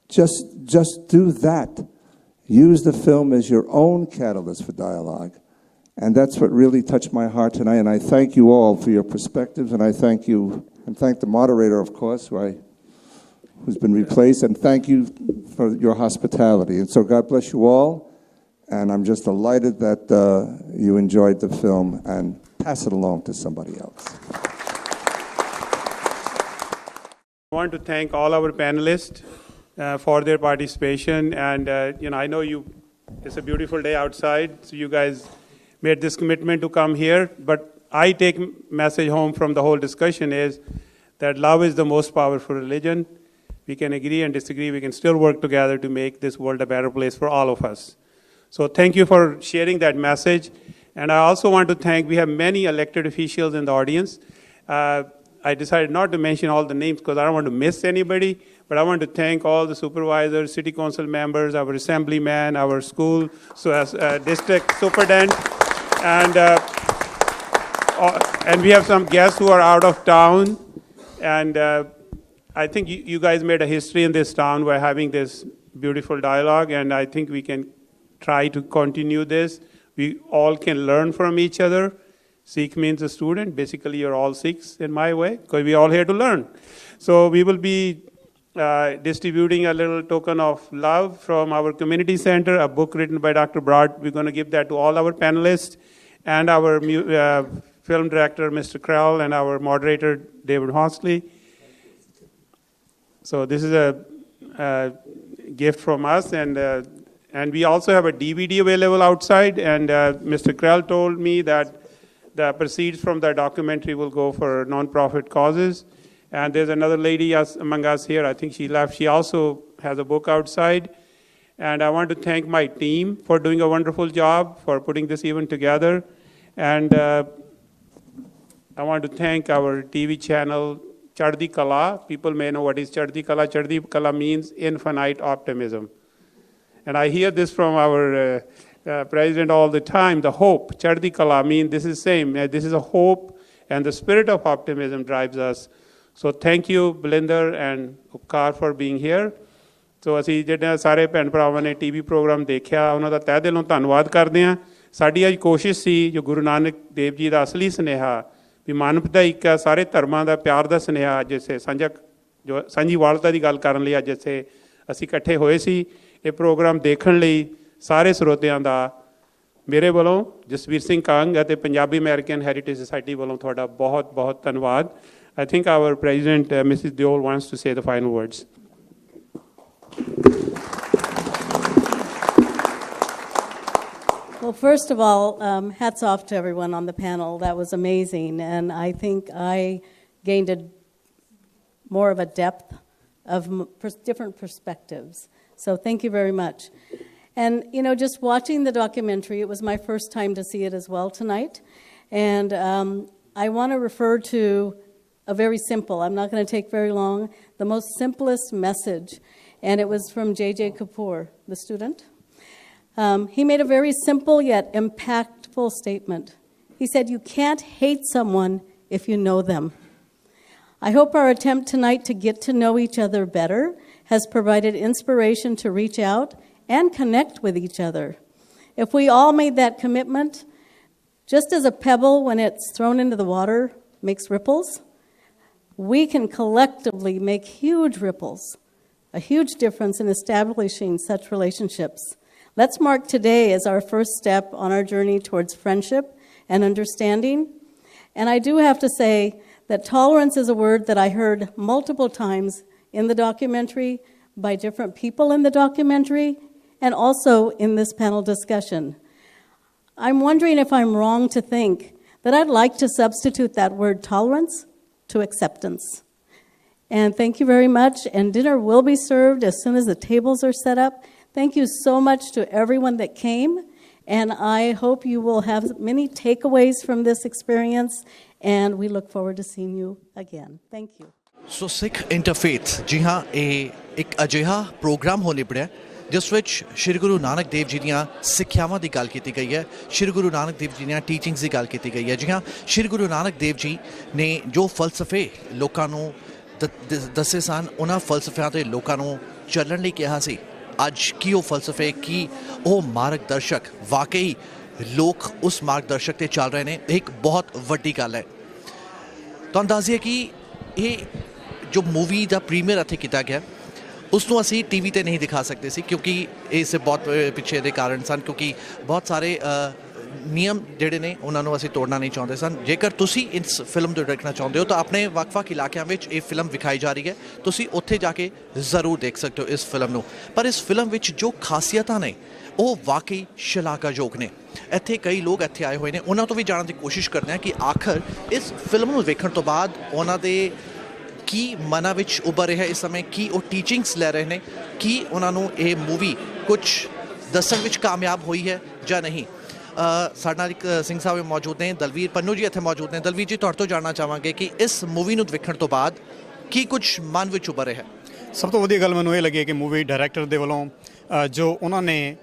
Just do that. Use the film as your own catalyst for dialogue. And that's what really touched my heart tonight. And I thank you all for your perspectives. And I thank you, and thank the moderator, of course, who's been replaced. And thank you for your hospitality. And so God bless you all. And I'm just delighted that you enjoyed the film, and pass it along to somebody else. I want to thank all our panelists for their participation. And, I know it's a beautiful day outside, so you guys made this commitment to come here. But I take message home from the whole discussion is that love is the most powerful religion. We can agree and disagree. We can still work together to make this world a better place for all of us. So thank you for sharing that message. And I also want to we have many elected officials in the audience. I decided not to mention all the names because I don't want to miss anybody, but I want to thank all the supervisors, city council members, our assemblyman, our school, district superintendent, and we have some guests who are out of town. And I think you guys made a history in this town by having this beautiful dialogue, and I think we can try to continue this. We all can learn from each other. Sikh means a student. Basically, you're all Sikhs in my way, because we're all here to learn. So we will be distributing a little token of love from our community center, a book written by Dr. Broad. We're going to give that to all our panelists and our film director, Mr. Krell, and our moderator, David Horsley. So this is a gift from us, and we also have a DVD available outside, and Mr. Krell told me that the proceeds from the documentary will go for non-profit causes. And there's another lady among us here, I think she left. She also has a book outside. And I want to thank my team for doing a wonderful job, for putting this event together. And I want to thank our TV channel, Chardikla. People may know what is Chardikla. Chardikla means infinite optimism. And I hear this from our president all the time, the hope. Chardikla means this is same. This is a hope, and the spirit of optimism drives us. So thank you, Blinder and Upkar, for being here. So ਅਸੀਂ ਜਿਹੜੇ ਸਾਰੇ ਭੈਣ ਭਰਾਵਾਂ ਨੇ TV programme ਦੇਖਿਆ, ਉਹਨਾਂ ਦਾ ਤਹਿ ਦਿਲੋਂ ਧੰਨਵਾਦ ਕਰਦੇ ਹਾਂ। ਸਾਡੀ ਅੱਜ ਕੋਸ਼ਿਸ਼ ਸੀ ਜੋ ਗੁਰੂ ਨਾਨਕ ਦੇਵ ਜੀ ਦਾ ਅਸਲੀ ਸੁਨੇਹਾ ਵੀ ਮਾਨਵਤਾ ਇੱਕ ਹੈ, ਸਾਰੇ ਧਰਮਾਂ ਦਾ ਪਿਆਰ ਦਾ ਸੁਨੇਹਾ ਅੱਜ ਇਸੇ ਸਾਂਝੀ ਵਾਲਤਾ ਦੀ ਗੱਲ ਕਰਨ ਲਈ ਅੱਜ ਇਸੇ ਅਸੀਂ ਇਕੱਠੇ ਹੋਏ ਸੀ। ਇਹ ਪ੍ਰੋਗਰਾਮ ਦੇਖਣ ਲਈ ਸਾਰੇ ਸਰੋਤਿਆਂ ਦਾ ਮੇਰੇ ਵੱਲੋਂ, ਜਸਵੀਰ ਸਿੰਘ ਕੰਗ ਅਤੇ ਪੰਜਾਬੀ ਅਮਰੀਕਨ ਹੈਰੀਟੇਜ ਸੁਸਾਇਟੀ ਵੱਲੋਂ ਤੁਹਾਡਾ ਬਹੁਤ ਬਹੁਤ ਧੰਨਵਾਦ। I think our president, Mrs. Deol, wants to say the final words. Well, first of all, hats off to everyone on the panel. That was amazing. And I think I gained more of a depth of different perspectives. So thank you very much. And, just watching the documentary, it was my first time to see it as well tonight. And I want to refer to a very simple, I'm not going to take very long, the most simplest message. And it was from J.J. Kapoor, the student. He made a very simple yet impactful statement. He said, you can't hate someone if you know them. I hope our attempt tonight to get to know each other better has provided inspiration to reach out and connect with each other. If we all made that commitment, just as a pebble when it's thrown into the water makes ripples, we can collectively make huge ripples, a huge difference in establishing such relationships. Let's mark today as our first step on our journey towards friendship and understanding. And I do have to say that tolerance is a word that I heard multiple times in the documentary by different people in the documentary and also in this panel discussion. I'm wondering if I'm wrong to think that I'd like to substitute that word tolerance to acceptance. And thank you very much, and dinner will be served as soon as the tables are set up. Thank you so much to everyone that came, and I hope you will have many takeaways from this experience, and we look forward to seeing you again. Thank you. So Sikh Interfaith, जी हाँ, एक अजिहा programme होने पड़ा जिस विच श्री गुरु नानक देव जी दियां सिक्ख्यावां दी गल कीती गई है, श्री गुरु नानक देव जी दियां टीचिंग्स दी गल कीती गई है। जी हाँ, श्री गुरु नानक देव जी ने जो फलसफे लोकां नूं दसे सन, उन्हां फलसफियां ते लोकां नूं ਚੱਲਣ ਲਈ ਕਿਹਾ ਸੀ। ਅੱਜ ਕੀ ਉਹ ਫਲਸਫੇ, ਕੀ ਉਹ ਮਾਰਗਦਰਸ਼ਕ ਵਾਕਈ ਲੋਕ ਉਸ ਮਾਰਗਦਰਸ਼ਕ ਤੇ ਚੱਲ ਰਹੇ ਨੇ, ਇੱਕ ਬਹੁਤ ਵੱਡੀ ਗੱਲ ਹੈ। ਤੁਹਾਨੂੰ ਦੱਸ ਦਈਏ ਕਿ ਇਹ ਜੋ ਮੂਵੀ ਦਾ ਪ੍ਰੀਮੀਅਰ ਇੱਥੇ ਕੀਤਾ ਗਿਆ, ਉਸ ਨੂੰ ਅਸੀਂ ਟੀ ਵੀ 'ਤੇ ਨਹੀਂ ਦਿਖਾ ਸਕਦੇ ਸੀ ਕਿਉਂਕਿ ਇਸ ਬਹੁਤ ਪਿੱਛੇ ਦੇ ਕਾਰਨ ਸਨ, ਕਿਉਂਕਿ ਬਹੁਤ ਸਾਰੇ ਨਿਯਮ ਜਿਹੜੇ ਨੇ ਉਹਨਾਂ ਨੂੰ ਅਸੀਂ ਤੋੜਨਾ ਨਹੀਂ ਚਾਹੁੰਦੇ ਸਨ। ਜੇਕਰ ਤੁਸੀਂ ਇਸ ਫਿਲਮ ਨੂੰ ਦੇਖਣਾ ਚਾਹੁੰਦੇ ਹੋ ਤਾਂ ਆਪਣੇ ਵੱਖ-ਵੱਖ ਇਲਾਕਿਆਂ ਵਿੱਚ ਇਹ ਫਿਲਮ ਵਿਖਾਈ ਜਾ ਰਹੀ ਹੈ, ਤੁਸੀਂ ਉੱਥੇ ਜਾ ਕੇ ਜ਼ਰੂਰ ਦੇਖ ਸਕਦੇ ਹੋ ਇਸ ਫਿਲਮ ਨੂੰ। ਪਰ ਇਸ ਫਿਲਮ ਵਿੱਚ ਜੋ ਖਾਸੀਅਤਾਂ ਨੇ ਉਹ ਵਾਕਈ ਸ਼ਲਾਘਾਯੋਗ ਨੇ। ਇੱਥੇ ਕਈ ਲੋਕ ਇੱਥੇ ਆਏ ਹੋਏ ਨੇ, ਉਹਨਾਂ ਤੋਂ ਵੀ ਜਾਣਨ ਦੀ ਕੋਸ਼ਿਸ਼ ਕਰਦੇ ਹਾਂ ਕਿ ਆਖਰ ਇਸ ਫਿਲਮ ਨੂੰ ਵੇਖਣ ਤੋਂ ਬਾਅਦ ਉਹਨਾਂ ਦੇ ਕੀ ਮਨਾਂ ਵਿੱਚ ਉੱਭਰ ਰਿਹਾ ਇਸ ਸਮੇਂ, ਕੀ ਉਹ ਟੀਚਿੰਗਸ ਲੈ ਰਹੇ ਨੇ, ਕੀ ਉਹਨਾਂ ਨੂੰ ਇਹ ਮੂਵੀ ਕੁਛ ਦੱਸਣ ਵਿੱਚ ਕਾਮਯਾਬ ਹੋਈ ਹੈ ਜਾਂ ਨਹੀਂ। ਸਾਡੇ ਨਾਲ ਇੱਕ ਸਿੰਘ ਸਾਹਿਬ ਮੌਜੂਦ ਨੇ, ਦਲਵੀਰ ਪੰਨੂ ਜੀ ਇੱਥੇ ਮੌਜੂਦ ਨੇ। ਦਲਵੀਰ ਜੀ, ਤੁਹਾਡੇ ਤੋਂ ਜਾਣਨਾ ਚਾਹਾਂਗੇ ਕਿ ਇਸ ਮੂਵੀ ਨੂੰ ਵੇਖਣ ਤੋਂ ਬਾਅਦ ਕੀ ਕੁਛ ਮਨ ਵਿੱਚ ਉੱਭਰ ਰਿਹਾ। ਸਭ ਤੋਂ ਵਧੀਆ ਗੱਲ ਮੈਨੂੰ ਇਹ ਲੱਗੀ ਕਿ ਮੂਵੀ ਡਾਇਰੈਕਟਰ ਦੇ ਵੱਲੋਂ ਜੋ ਉਹਨਾਂ ਨੇ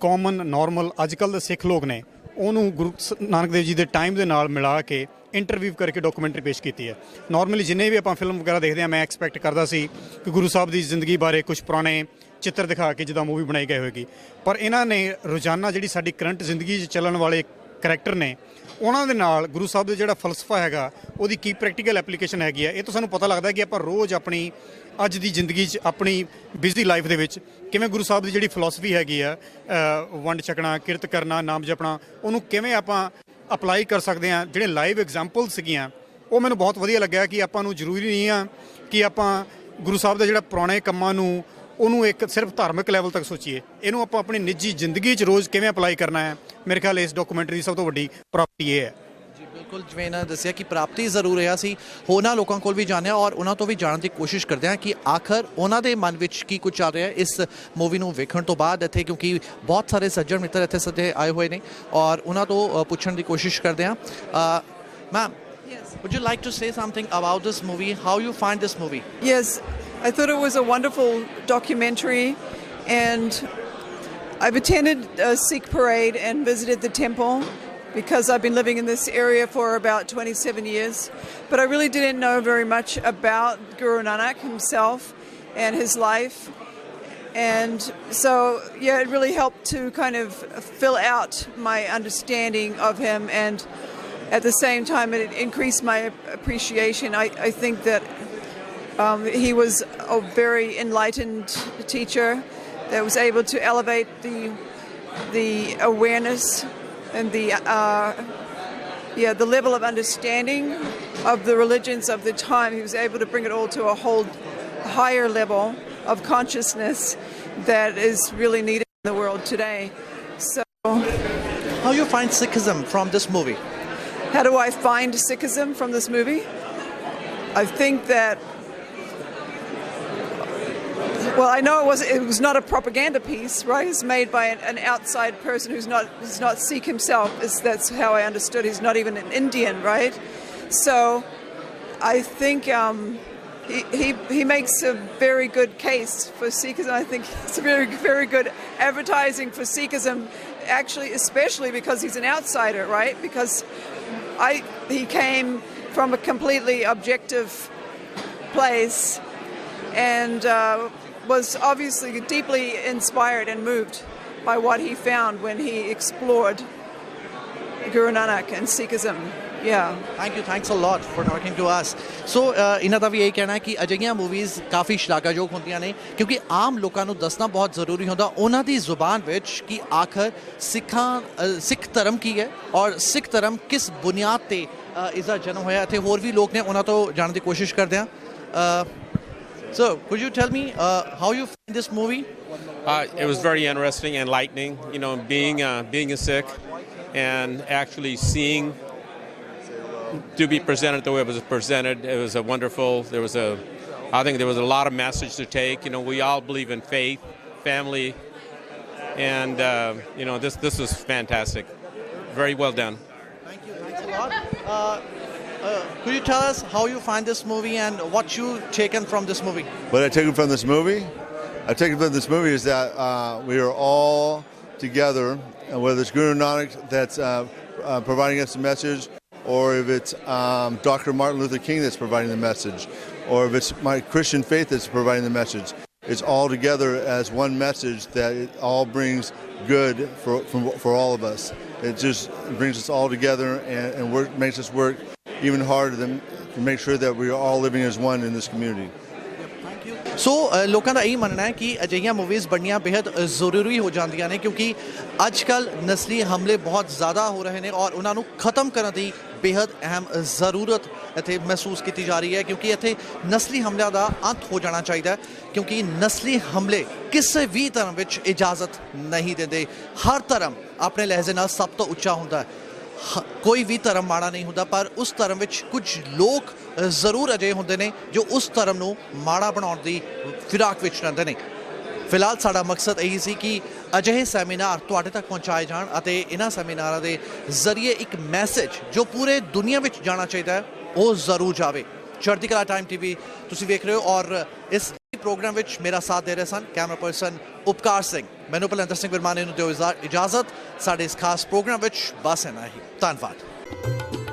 ਕਾਮਨ ਨਾਰਮਲ ਅੱਜ ਕੱਲ੍ਹ ਦੇ ਸਿੱਖ ਲੋਕ ਨੇ ਉਹਨੂੰ ਗੁਰੂ ਨਾਨਕ ਦੇਵ ਜੀ ਦੇ ਟਾਈਮ ਦੇ ਨਾਲ ਮਿਲਾ ਕੇ ਇੰਟਰਵਿਊ ਕਰਕੇ ਡਾਕੂਮੈਂਟਰੀ ਪੇਸ਼ ਕੀਤੀ ਹੈ। ਨਾਰਮਲੀ ਜਿੰਨੇ ਵੀ ਆਪਾਂ ਫਿਲਮ ਵਗੈਰਾ ਦੇਖਦੇ ਹਾਂ, ਮੈਂ ਐਕਸਪੈਕਟ ਕਰਦਾ ਸੀ ਕਿ ਗੁਰੂ ਸਾਹਿਬ ਦੀ ਜ਼ਿੰਦਗੀ ਬਾਰੇ ਕੁਝ ਪੁਰਾਣੇ ਚਿੱਤਰ ਦਿਖਾ ਕੇ ਜਿੱਦਾਂ ਮੂਵੀ ਬਣਾਈ ਗਈ ਹੋਏਗੀ, ਪਰ ਇਹਨਾਂ ਨੇ ਰੋਜ਼ਾਨਾ ਜਿਹੜੀ ਸਾਡੀ ਕਰੰਟ ਜ਼ਿੰਦਗੀ 'ਚ ਚੱਲਣ ਵਾਲੇ ਕਰੈਕਟਰ ਨੇ ਉਹਨਾਂ ਦੇ ਨਾਲ ਗੁਰੂ ਸਾਹਿਬ ਦਾ ਜਿਹੜਾ ਫਲਸਫਾ ਹੈਗਾ ਉਹਦੀ ਕੀ ਪ੍ਰੈਕਟੀਕਲ ਐਪਲੀਕੇਸ਼ਨ ਹੈਗੀ ਹੈ, ਇਹ ਤੋਂ ਸਾਨੂੰ ਪਤਾ ਲੱਗਦਾ ਕਿ ਆਪਾਂ ਰੋਜ਼ ਆਪਣੀ ਅੱਜ ਦੀ ਜ਼ਿੰਦਗੀ 'ਚ ਆਪਣੀ ਬਿਜ਼ੀ ਲਾਈਫ ਦੇ ਵਿੱਚ ਕਿਵੇਂ ਗੁਰੂ ਸਾਹਿਬ ਦੀ ਜਿਹੜੀ ਫਿਲਾਸਫੀ ਹੈਗੀ ਆ, ਵੰਡ ਛਕਣਾ, ਕਿਰਤ ਕਰਨਾ, ਨਾਮ ਜਪਣਾ, ਉਹਨੂੰ ਕਿਵੇਂ ਆਪਾਂ ਅਪਲਾਈ ਕਰ ਸਕਦੇ ਹਾਂ। ਜਿਹੜੇ ਲਾਈਵ ਐਗਜ਼ਾਮਪਲ ਸੀਗੀਆਂ ਉਹ ਮੈਨੂੰ ਬਹੁਤ ਵਧੀਆ ਲੱਗਿਆ ਕਿ ਆਪਾਂ ਨੂੰ ਜ਼ਰੂਰੀ ਨਹੀਂ ਆ ਕਿ ਆਪਾਂ ਗੁਰੂ ਸਾਹਿਬ ਦਾ ਜਿਹੜਾ ਪੁਰਾਣੇ ਕੰਮਾਂ ਨੂੰ ਉਹਨੂੰ ਇੱਕ ਸਿਰਫ ਧਾਰਮਿਕ ਲੈਵਲ ਤੱਕ ਸੋਚੀਏ, ਇਹਨੂੰ ਆਪਾਂ ਆਪਣੀ ਨਿੱਜੀ ਜ਼ਿੰਦਗੀ 'ਚ ਰੋਜ਼ ਕਿਵੇਂ ਅਪਲਾਈ ਕਰਨਾ ਹੈ। ਮੇਰੇ ਖਿਆਲ ਇਸ ਡਾਕੂਮੈਂਟਰੀ ਦੀ ਸਭ ਤੋਂ ਵੱਡੀ ਪ੍ਰਾਪਤੀ ਇਹ ਹੈ। ਬਿਲਕੁਲ, ਜਿਵੇਂ ਇਹਨਾਂ ਨੇ ਦੱਸਿਆ ਕਿ ਪ੍ਰਾਪਤੀ ਜ਼ਰੂਰ ਰਿਹਾ ਸੀ। ਹੋਰਨਾਂ ਲੋਕਾਂ ਕੋਲ ਵੀ ਜਾਣਿਆ ਔਰ ਉਹਨਾਂ ਤੋਂ ਵੀ ਜਾਣਨ ਦੀ ਕੋਸ਼ਿਸ਼ ਕਰਦੇ ਹਾਂ ਕਿ ਆਖਰ ਉਹਨਾਂ ਦੇ ਮਨ ਵਿੱਚ ਕੀ ਕੁਝ ਚੱਲ ਰਿਹਾ ਇਸ ਮੂਵੀ ਨੂੰ ਵੇਖਣ ਤੋਂ ਬਾਅਦ ਇੱਥੇ, ਕਿਉਂਕਿ ਬਹੁਤ ਸਾਰੇ ਸੱਜਣ ਮਿੱਤਰ ਇੱਥੇ ਸੱਦੇ ਆਏ ਹੋਏ ਨੇ ਔਰ ਉਹਨਾਂ ਤੋਂ ਪੁੱਛਣ ਦੀ ਕੋਸ਼ਿਸ਼ ਕਰਦੇ ਹਾਂ। Ma'am, would you like to say something about this movie? How you find this movie? Yes, I thought it was a wonderful documentary, and I've attended a Sikh parade and visited the temple because I've been living in this area for about 27 years. But I really didn't know very much about Guru Nanak himself and his life. And so, yeah, it really helped to kind of fill out my understanding of him, and at the same time it increased my appreciation. I think that he was a very enlightened teacher that was able to elevate the awareness and the level of understanding of the religions of the time. He was able to bring it all to a whole higher level of consciousness that is really needed in the world today. So, how you find Sikhism from this movie? How do I find Sikhism from this movie? I think that, well, I know it was not a propaganda piece, right? It's made by an outside person who's not Sikh himself. That's how I understood. He's not even an Indian, right? So I think he makes a very good case for Sikhism. I think it's very, very good advertising for Sikhism, actually, especially because he's an outsider, right? Because he came from a completely objective place, and was obviously deeply inspired and moved by what he found when he explored Guru Nanak and Sikhism. Yeah. Thank you. Thanks a lot for talking to us. So ਇਹਨਾਂ ਦਾ ਵੀ ਇਹ ਕਹਿਣਾ ਹੈ ਕਿ ਅਜਿਹੀਆਂ movies ਕਾਫੀ ਸ਼ਲਾਘਾਯੋਗ ਹੁੰਦੀਆਂ ਨੇ ਕਿਉਂਕਿ ਆਮ ਲੋਕਾਂ ਨੂੰ ਦੱਸਣਾ ਬਹੁਤ ਜ਼ਰੂਰੀ ਹੁੰਦਾ ਉਹਨਾਂ ਦੀ ਜ਼ੁਬਾਨ ਵਿੱਚ ਕਿ ਆਖਰ ਸਿੱਖ ਧਰਮ ਕੀ ਹੈ ਔਰ ਸਿੱਖ ਧਰਮ ਕਿਸ ਬੁਨਿਆਦ ਤੇ ਇਸ ਦਾ ਜਨਮ ਹੋਇਆ ਇੱਥੇ ਹੋਰ ਵੀ ਲੋਕ ਨੇ ਉਹਨਾਂ ਤੋਂ ਜਾਣਨ ਦੀ ਕੋਸ਼ਿਸ਼ ਕਰਦੇ ਹਾਂ So, could you tell me how you find this movie? It was very interesting and enlightening, you know, being a Sikh and actually seeing to be presented the way it was presented. It was a wonderful. I think there was a lot of message to take. You know, we all believe in faith, family, and you know, this was fantastic. Very well done. Thank you. Thanks a lot. Could you tell us how you find this movie and what you've taken from this movie? What I taken from this movie? I've taken from this movie is that we are all together, and whether it's Guru Nanak that's providing us a message, or if it's Dr. Martin Luther King that's providing the message, or if it's my Christian faith that's providing the message. It's all together as one message that it all brings good for all of us. It just brings us all together and makes us work even harder to make sure that we are all living as one in this community. ਸੋ ਲੋਕਾਂ ਦਾ ਇਹ ਮੰਨਣਾ ਹੈ ਕਿ ਅਜਿਹੀਆਂ movies ਬਣਨੀਆਂ ਬੇहद ਜ਼ਰੂਰੀ ਹੋ ਜਾਂਦੀਆਂ ਨੇ ਕਿਉਂਕਿ ਅੱਜ ਕੱਲ੍ਹ ਨਸਲੀ ਹਮਲੇ ਬਹੁਤ ਜ਼ਿਆਦਾ ਹੋ ਰਹੇ ਨੇ ਔਰ ਉਹਨਾਂ ਨੂੰ ਖਤਮ ਕਰਨ ਦੀ ਬੇहद ਅਹਿਮ ਜ਼ਰੂਰਤ ਇੱਥੇ ਮਹਿਸੂਸ ਕੀਤੀ ਜਾ ਰਹੀ ਹੈ ਕਿਉਂਕਿ ਇੱਥੇ ਨਸਲੀ ਹਮਲਿਆਂ ਦਾ ਅੰਤ ਹੋ ਜਾਣਾ ਚਾਹੀਦਾ ਹੈ ਕਿਉਂਕਿ ਨਸਲੀ ਹਮਲੇ ਕਿਸੇ ਵੀ ਧਰਮ ਵਿੱਚ ਇਜਾਜ਼ਤ ਨਹੀਂ ਦਿੰਦੇ ਹਰ ਧਰਮ ਆਪਣੇ ਲਹਿਜ਼ੇ ਨਾਲ ਸਭ ਤੋਂ ਉੱਚਾ ਹੁੰਦਾ ਹੈ ਕੋਈ ਵੀ ਧਰਮ ਮਾੜਾ ਨਹੀਂ ਹੁੰਦਾ ਪਰ ਉਸ ਧਰਮ ਵਿੱਚ ਕੁਝ ਲੋਕ ਜ਼ਰੂਰ ਅਜਿਹੇ ਹੁੰਦੇ ਨੇ ਜੋ ਉਸ ਧਰਮ ਨੂੰ ਮਾੜਾ ਬਣਾਉਣ ਦੀ ਫਿਰਾਕ ਵਿੱਚ ਰਹਿੰਦੇ ਨੇ ਫਿਲਹਾਲ ਸਾਡਾ ਮਕਸਦ ਇਹੀ ਸੀ ਕਿ ਅਜਿਹੇ ਸੈਮੀਨਾਰ ਤੁਹਾਡੇ ਤੱਕ ਪਹੁੰਚਾਏ ਜਾਣ ਅਤੇ ਇਹਨਾਂ ਸੈਮੀਨਾਰਾਂ ਦੇ ਜ਼ਰੀਏ ਇੱਕ ਮੈਸੇਜ ਜੋ ਪੂਰੇ ਦੁਨੀਆ ਵਿੱਚ ਜਾਣਾ ਚਾਹੀਦਾ ਹੈ ਉਹ ਜ਼ਰੂਰ ਜਾਵੇ ਚੜ੍ਹਦੀਕਲਾ ਟਾਈਮ ਟੀਵੀ ਤੁਸੀਂ ਵੇਖ ਰਹੇ ਹੋ ਔਰ ਇਸ ਪ੍ਰੋਗਰਾਮ ਵਿੱਚ ਮੇਰਾ ਸਾਥ ਦੇ ਰਹੇ ਸਨ ਕੈਮਰਾ ਪਰਸਨ ਉਪਕਾਰ ਸਿੰਘ ਮੈਨੂੰ ਭਲਿੰਦਰ ਸਿੰਘ ਵਰਮਾਨੇ ਨੂੰ ਦਿਓ ਇਜਾਜ਼ਤ ਸਾਡੇ ਇਸ ਖਾਸ ਪ੍ਰੋਗਰਾਮ ਵਿੱਚ ਬਸ ਇੰਨਾ ਹੀ ਧੰਨਵਾਦ